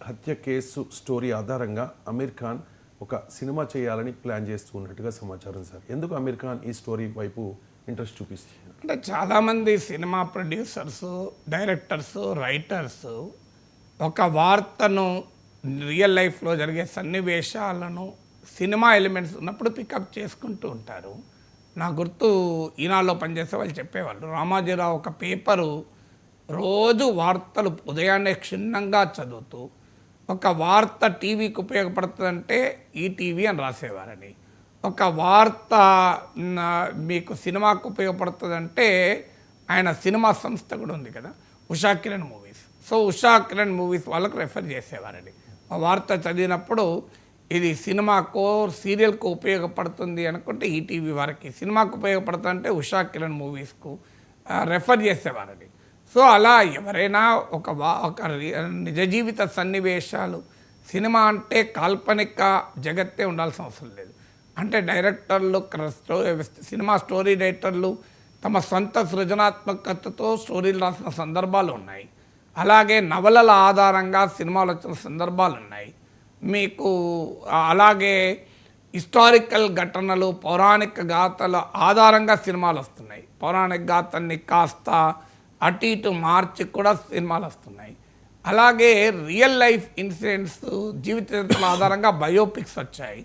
హత్య case story ఆధారంగా అమీర్ ఖాన్ ఒక సినిమా చేయాలని ప్లాన్ చేస్తూ ఉన్నట్టుగా సమాచారం సార్. ఎందుకు అమీర్ ఖాన్ ఈ స్టోరీ వైపు ఇంట్రెస్ట్ చూపిస్తున్నారు? అంటే చాలామంది సినిమా ప్రొడ్యూసర్స్, డైరెక్టర్స్, రైటర్స్ ఒక వార్తను రియల్ లైఫ్లో జరిగే సన్నివేశాలను సినిమా ఎలిమెంట్స్ ఉన్నప్పుడు పికప్ చేసుకుంటూ ఉంటారు. నా గుర్తు ఈనాడులో పనిచేసే వాళ్ళు చెప్పేవాళ్ళు, రామాజీరావు ఒక పేపరు రోజు వార్తలు ఉదయాన్నే క్షుణ్ణంగా చదువుతూ ఒక వార్త టీవీకి ఉపయోగపడుతుందంటే ఈటీవీ అని రాసేవారని, ఒక వార్త మీకు సినిమాకు ఉపయోగపడుతుందంటే ఆయన సినిమా సంస్థ కూడా ఉంది కదా, Usha Kiran movies. So Usha Kiran movies వాళ్ళకు రెఫర్ చేసేవారని. ఆ వార్త చదివినప్పుడు ఇది సినిమాకో సీరియల్కు ఉపయోగపడుతుంది అనుకుంటే ఈటీవీ వారికి, సినిమాకు ఉపయోగపడుతుందంటే ఉషా కిరణ్ మూవీస్కు రెఫర్ చేసేవారని. సో అలా ఎవరైనా ఒక నిజ జీవిత సన్నివేశాలు, సినిమా అంటే కాల్పనిక జగత్తే ఉండాల్సిన అవసరం లేదు. అంటే డైరెక్టర్లు, సినిమా స్టోరీ రైటర్లు తమ సొంత సృజనాత్మకతతో స్టోరీలు రాసిన సందర్భాలు ఉన్నాయి. అలాగే నవలల ఆధారంగా సినిమాలు వచ్చిన సందర్భాలు ఉన్నాయి. మీకు అలాగే హిస్టారికల్ ఘటనలు, పౌరాణిక గాథల ఆధారంగా సినిమాలు వస్తున్నాయి. పౌరాణిక గాథల్ని కాస్త అటు ఇటు మార్చి కూడా సినిమాలు వస్తున్నాయి. అలాగే రియల్ లైఫ్ ఇన్సిడెంట్స్, జీవిత చరిత్రల ఆధారంగా బయోపిక్స్ వచ్చాయి.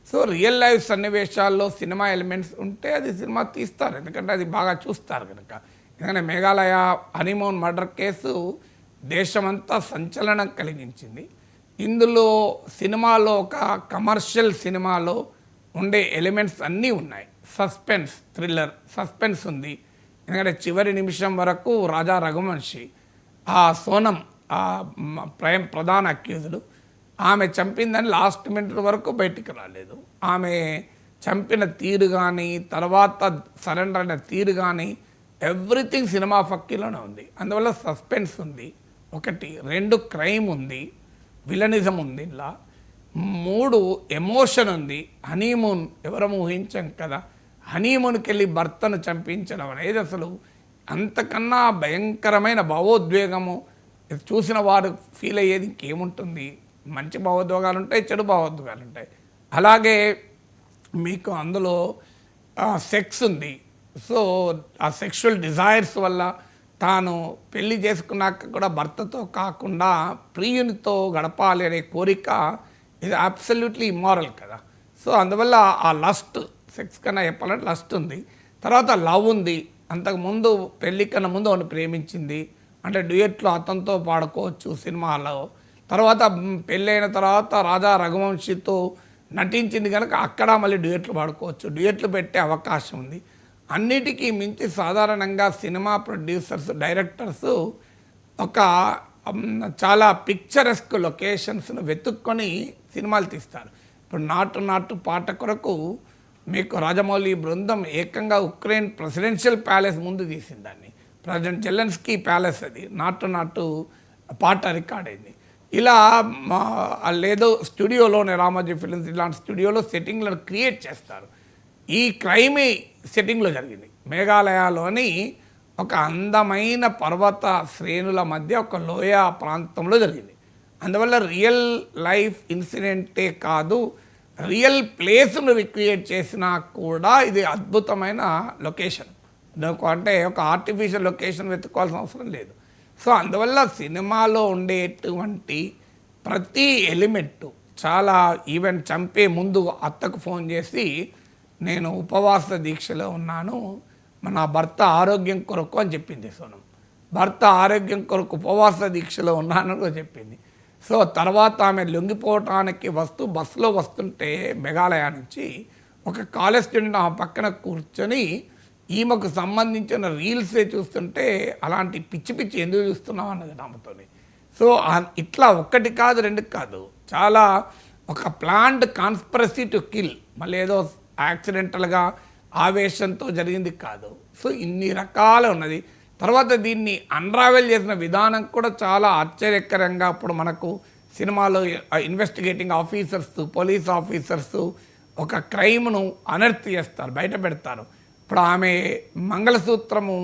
సో రియల్ లైఫ్ సన్నివేశాల్లో సినిమా ఎలిమెంట్స్ ఉంటే అది సినిమా తీస్తారు, ఎందుకంటే అది బాగా చూస్తారు కనుక. ఎందుకంటే మేఘాలయ హనీమూన్ మర్డర్ కేసు దేశమంతా సంచలనం కలిగించింది. ఇందులో సినిమాలో ఒక కమర్షియల్ సినిమాలో ఉండే ఎలిమెంట్స్ అన్నీ ఉన్నాయి. సస్పెన్స్, థ్రిల్లర్, సస్పెన్స్ ఉంది. ఎందుకంటే చివరి నిమిషం వరకు రాజా రఘువంశీ, ఆ సోనం ప్రధాన అక్యూజుడు, ఆమె చంపిందని లాస్ట్ మినిట్ వరకు బయటికి రాలేదు. ఆమె చంపిన తీరు కానీ, తర్వాత సరెండర్ అయిన తీరు కానీ, ఎవ్రీథింగ్ సినిమా ఫక్కీలోనే ఉంది. అందువల్ల సస్పెన్స్ ఉంది ఒకటి. 2 క్రైమ్ ఉంది, విలనిజం ఉంది. ఇలా 3 ఎమోషన్ ఉంది. హనీమూన్ ఎవరము ఊహించాం కదా, హనీమూన్కి వెళ్ళి భర్తను చంపించడం అనేది అసలు అంతకన్నా భయంకరమైన భావోద్వేగము. చూసిన వారు ఫీల్ అయ్యేది ఇంకేముంటుంది. మంచి భావోద్వేగాలు ఉంటాయి, చెడు భావోద్వేగాలు ఉంటాయి. అలాగే మీకు అందులో సెక్స్ ఉంది. సో ఆ సెక్షువల్ డిజైర్స్ వల్ల తాను పెళ్లి చేసుకున్నాక కూడా భర్తతో కాకుండా ప్రియునితో గడపాలి అనే కోరిక, ఇది అబ్సల్యూట్లీ ఇమ్మారల్ కదా. సో అందువల్ల ఆ లస్ట్, సెక్స్ కన్నా చెప్పాలంటే లస్ట్ ఉంది. తర్వాత లవ్ ఉంది. అంతకుముందు పెళ్లి కన్నా ముందు ఆమెను ప్రేమించింది, అంటే డ్యూయెట్లో అతనితో పాడుకోవచ్చు సినిమాలో. తర్వాత పెళ్ళైన తర్వాత రాజా రఘువంశీతో నటించింది కనుక అక్కడ మళ్ళీ డ్యూయెట్లు పాడుకోవచ్చు, డ్యూయెట్లు పెట్టే అవకాశం ఉంది. అన్నిటికీ మించి సాధారణంగా సినిమా ప్రొడ్యూసర్స్, డైరెక్టర్స్ ఒక చాలా పిక్చరస్క్ లొకేషన్స్ను వెతుక్కొని సినిమాలు తీస్తారు. ఇప్పుడు నాటు పాట కొరకు మీకు రాజమౌళి బృందం ఏకంగా ఉక్రెయిన్ ప్రెసిడెన్షియల్ ప్యాలెస్ ముందు తీసింది దాన్ని. ప్రెసిడెంట్ జెలెన్స్కీ ప్యాలెస్ అది నాటు పాట రికార్డ్ అయింది. ఇలా లేదో స్టూడియోలోనే రామోజీ ఫిలిమ్స్ ఇలాంటి స్టూడియోలో సెట్టింగ్లను క్రియేట్ చేస్తారు. ఈ క్రైమీ సెట్టింగ్లో జరిగింది. మేఘాలయలోని ఒక అందమైన పర్వత శ్రేణుల మధ్య ఒక లోయ ప్రాంతంలో జరిగింది. అందువల్ల రియల్ లైఫ్ ఇన్సిడెంటే కాదు, రియల్ ప్లేస్ను రిక్రియేట్ చేసినా కూడా ఇది అద్భుతమైన లొకేషన్. అంటే ఒక ఆర్టిఫిషియల్ లొకేషన్ వెతుక్కోవాల్సిన అవసరం లేదు. సో అందువల్ల సినిమాలో ఉండేటువంటి ప్రతి ఎలిమెంటు చాలా, ఈవెన్ చంపే ముందు అత్తకు ఫోన్ చేసి నేను ఉపవాస దీక్షలో ఉన్నాను, నా భర్త ఆరోగ్యం కొరకు అని చెప్పింది సోనం. భర్త ఆరోగ్యం కొరకు ఉపవాస దీక్షలో ఉన్నాను కూడా చెప్పింది. సో తర్వాత ఆమె లొంగిపోవటానికి బస్సులో వస్తుంటే మేఘాలయ నుంచి ఒక కాలేజ్ స్టూడెంట్ ఆమె పక్కన కూర్చొని ఈమెకు సంబంధించిన రీల్సే చూస్తుంటే అలాంటి పిచ్చి ఎందుకు చూస్తున్నాం అన్నది ఆమెతోని. సో ఇట్లా 1 కాదు 2 కాదు, చాలా ఒక ప్లాన్డ్ కాన్స్పిరసీ టు కిల్, మళ్ళీ ఏదో యాక్సిడెంటల్గా ఆవేశంతో జరిగింది కాదు. సో ఇన్ని రకాలు ఉన్నది. తర్వాత దీన్ని అన్రావెల్ చేసిన విధానం కూడా చాలా ఆశ్చర్యకరంగా. ఇప్పుడు మనకు సినిమాలో ఇన్వెస్టిగేటింగ్ ఆఫీసర్స్, పోలీస్ ఆఫీసర్స్ ఒక క్రైమ్ను అనర్త్ చేస్తారు, బయట పెడతారు. ఇప్పుడు ఆమె మంగళసూత్రము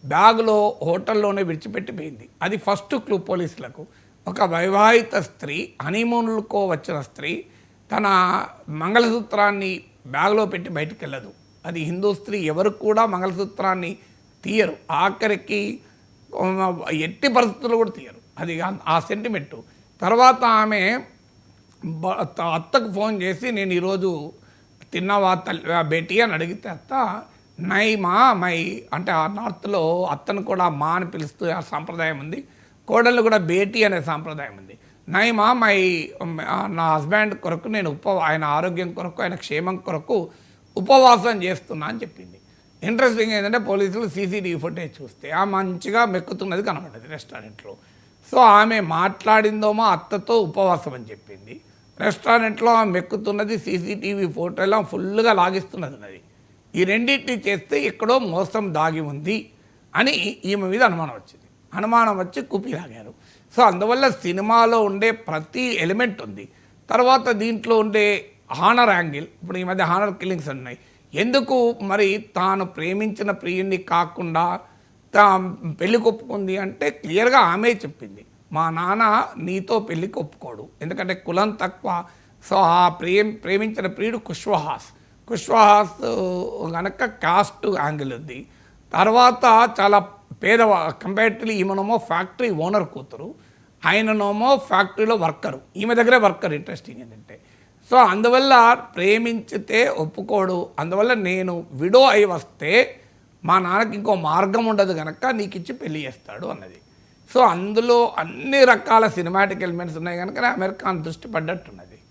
బ్యాగులో హోటల్లోనే విడిచిపెట్టిపోయింది. అది ఫస్ట్ క్లూ పోలీసులకు. ఒక వైవాహిత స్త్రీ హనీమూన్లకో వచ్చిన స్త్రీ తన మంగళసూత్రాన్ని బ్యాగ్లో పెట్టి బయటికి వెళ్ళదు. అది హిందూ స్త్రీ ఎవరు కూడా మంగళసూత్రాన్ని తీయరు, ఆఖరికి ఎట్టి పరిస్థితుల్లో కూడా తీయరు. అది ఆ సెంటిమెంటు. తర్వాత ఆమె అత్తకు ఫోన్ చేసి నేను ఈరోజు తిన్నావా బేటీ అని అడిగితే అత్త నై మా మై అంటే ఆ నార్త్లో అత్తను కూడా మా అని పిలుస్తూ ఆ సాంప్రదాయం ఉంది, కోడళ్ళు కూడా బేటీ అనే సాంప్రదాయం ఉంది. నై మా మై నా హస్బెండ్ కొరకు నేను ఆయన ఆరోగ్యం కొరకు ఆయన క్షేమం కొరకు ఉపవాసం చేస్తున్నా అని చెప్పింది. ఇంట్రెస్టింగ్ ఏంటంటే పోలీసులు సీసీటీవీ ఫుటేజ్ చూస్తే ఆ మంచిగా మెక్కుతున్నది కనబడ్డది రెస్టారెంట్లో. సో ఆమె మాట్లాడిందోమో అత్తతో ఉపవాసం అని చెప్పింది, రెస్టారెంట్లో ఆమె మెక్కుతున్నది సీసీటీవీ ఫోటోలో ఫుల్గా లాగిస్తున్నది. ఈ రెండింటిని చేస్తే ఎక్కడో మోసం దాగి ఉంది అని ఈమె మీద అనుమానం వచ్చింది. అనుమానం వచ్చి కుపిలాగారు. సో అందువల్ల సినిమాలో ఉండే ప్రతి ఎలిమెంట్ ఉంది. తర్వాత దీంట్లో ఉండే హానర్ యాంగిల్, ఇప్పుడు ఈ మధ్య హానర్ కిల్లింగ్స్ ఉన్నాయి. ఎందుకు మరి తాను ప్రేమించిన ప్రియుణ్ణి కాకుండా పెళ్ళికి ఒప్పుకుంది అంటే క్లియర్గా ఆమె చెప్పింది, మా నాన్న నీతో పెళ్ళికి ఒప్పుకోడు ఎందుకంటే కులం తక్కువ. సో ఆ ప్రేమించిన ప్రియుడు కుష్వహాస్ కనుక కాస్ట్ యాంగిల్ ఉంది. తర్వాత చాలా పేద కంపారిటివ్లీ ఈమెనోమో ఫ్యాక్టరీ ఓనర్ కూతురు, ఆయననోమో ఫ్యాక్టరీలో వర్కరు, ఈమె దగ్గరే వర్కర్. ఇంట్రెస్టింగ్ ఏంటంటే సో అందువల్ల ప్రేమించితే ఒప్పుకోడు, అందువల్ల నేను విడో అయి వస్తే మా నాన్నకి ఇంకో మార్గం ఉండదు కనుక నీకు ఇచ్చి పెళ్లి చేస్తాడు అన్నది. సో అందులో అన్ని రకాల సినిమాటిక్ ఎలిమెంట్స్ ఉన్నాయి కనుక అమెరికాన్ దృష్టి పడ్డట్టున్నది.